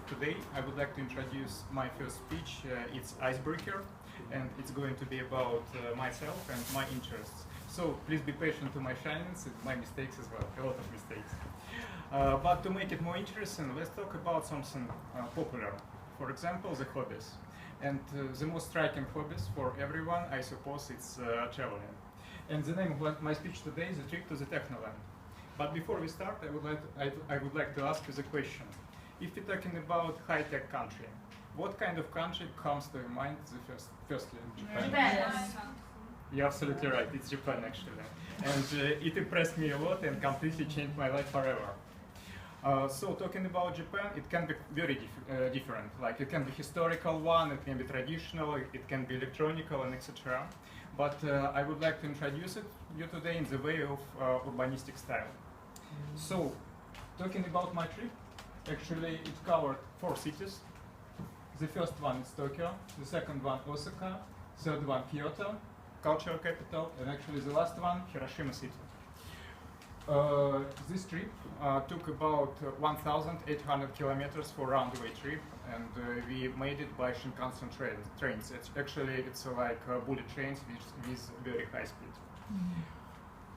today I would like to introduce my first speech. It's Icebreaker, and it's going to be about myself and my interests. So please be patient to my shinings and my mistakes as well, a lot of mistakes. But to make it more interesting, let's talk about something popular. For example, the hobbies. And the most striking hobbies for everyone, I suppose, it's traveling. And the name of my speech today is A Trip to the Technoland. But before we start, I would like to ask you the question. If we're talking about high-tech country, what kind of country comes to your mind firstly? Japan. Japan. You're absolutely right, it's Japan actually. And it impressed me a lot and completely changed my life forever. So talking about Japan, it can be very different. Like it can be historical one, it can be traditional, it can be electronical and etc. But I would like to introduce you today in the way of urbanistic style. So, talking about my trip, actually it covered 4 cities. The first one is Tokyo, the second one Osaka, third one Kyoto, cultural capital, and actually the last one, Hiroshima City. This trip took about 1,800 kilometers for round-way trip, and we made it by Shinkansen trains. It's like bullet trains with very high speed.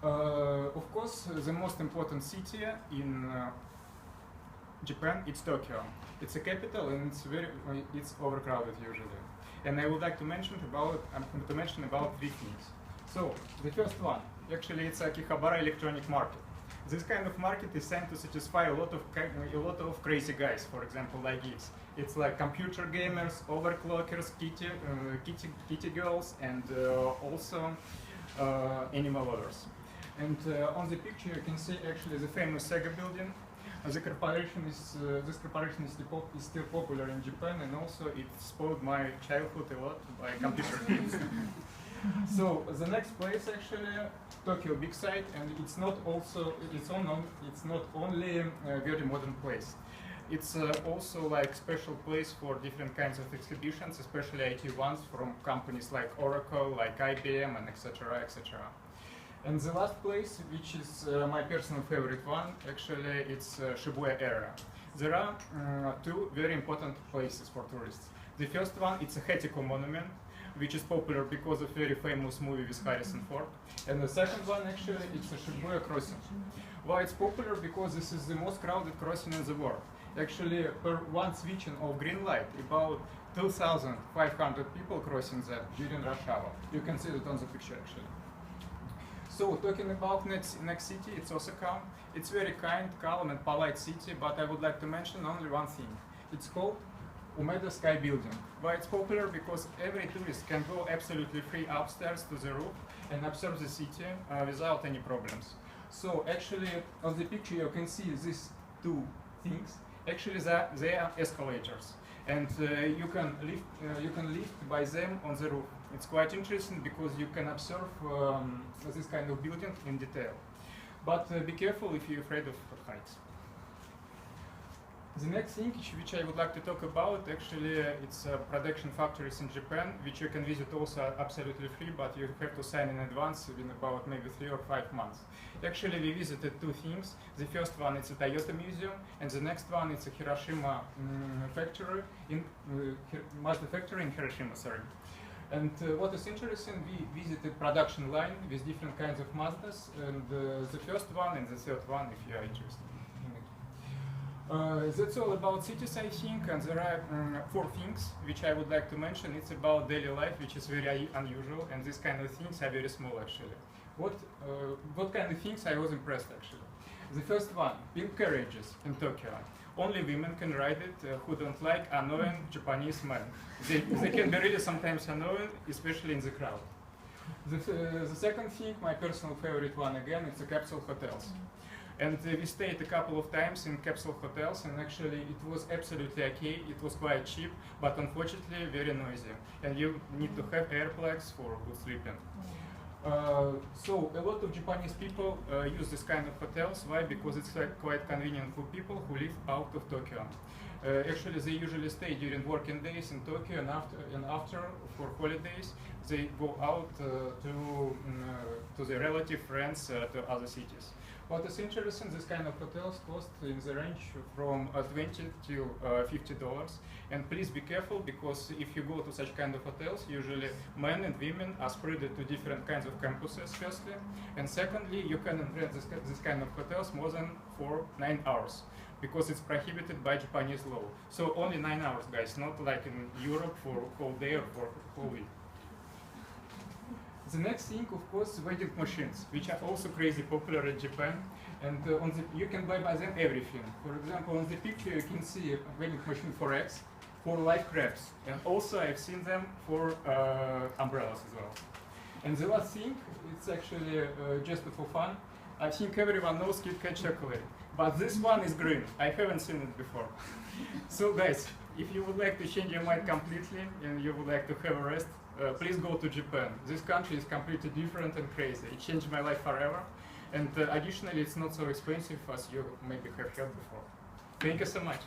Of course, the most important city in Japan is Tokyo. It's a capital and it's overcrowded usually. And I would like to mention about 3 things. So the first one, actually, it's Akihabara electronic market. This kind of market is sent to satisfy a lot of crazy guys. For example, like this. It's like computer gamers, overclockers, kitty girls, and also animal lovers. And on the picture, you can see actually the famous Sega building. This corporation is still popular in Japan, and also it spoiled my childhood a lot by computer games. So the next place actually, Tokyo big site, and it's not only a very modern place. It's also like special place for different kinds of exhibitions, especially IT ones from companies like Oracle, like IBM, and etc. etc. And the last place, which is my personal favorite one, actually it's Shibuya area. There are 2 very important places for tourists. The first one, it's a Hachiko monument, which is popular because of very famous movie with Harrison Ford. And the second one, actually, it's a Shibuya crossing. Why it's popular? Because this is the most crowded crossing in the world. Actually, per one switching of green light, about 2,500 people crossing that during rush hour. You can see it on the picture, actually. So, talking about next city, it's Osaka. It's very kind, calm, and polite city, but I would like to mention only one thing. It's called Umeda Sky Building. Why it's popular? Because every tourist can go absolutely free upstairs to the roof and observe the city without any problems. So actually, on the picture you can see these 2 things. Actually, they are escalators, and you can lift by them on the roof. It's quite interesting because you can observe this kind of building in detail. But be careful if you're afraid of heights. The next thing which I would like to talk about, actually, it's production factories in Japan, which you can visit also absolutely free, but you have to sign in advance within about maybe 3 or 5 months. Actually, we visited 2 things. The first one is a Toyota museum, and the next one is a Hiroshima factory, Mazda factory in Hiroshima, sorry. And what is interesting, we visited production line with different kinds of Mazdas, and the first one and the third one, if you are interested. That's all about cities, I think, and there are 4 things which I would like to mention. It's about daily life, which is very unusual, and these kind of things are very small, actually. What kind of things I was impressed, actually? The first one, pink carriages in Tokyo. Only women can ride it who don't like annoying Japanese men. They can be really sometimes annoying, especially in the crowd. The second thing, my personal favorite one again, it's the capsule hotels. And we stayed a couple of times in capsule hotels, and actually it was absolutely okay. It was quite cheap, but unfortunately very noisy. And you need to have earplugs for good sleeping. So a lot of Japanese people use this kind of hotels. Why? Because it's quite convenient for people who live out of Tokyo. Actually, they usually stay during working days in Tokyo, and after for holidays they go out to their relative friends to other cities. What is interesting, this kind of hotels cost in the range from $20 to $50. And please be careful, because if you go to such kind of hotels, usually men and women are spread to different kinds of campuses, firstly. And secondly, you can rent this kind of hotels more than for 9 hours, because it's prohibited by Japanese law. So only 9 hours, guys, not like in Europe for a whole day or for a whole week. The next thing, of course, vending machines, which are also crazy popular in Japan, and you can buy by them everything. For example, on the picture you can see a vending machine for eggs, for live crabs, and also I've seen them for umbrellas as well. And the last thing, it's actually just for fun. I think everyone knows Kit Kat chocolate, but this one is green. I haven't seen it before. So guys, if you would like to change your mind completely and you would like to have a rest, please go to Japan. This country is completely different and crazy. It changed my life forever. And additionally, it's not so expensive as you maybe have heard before. Thank you so much.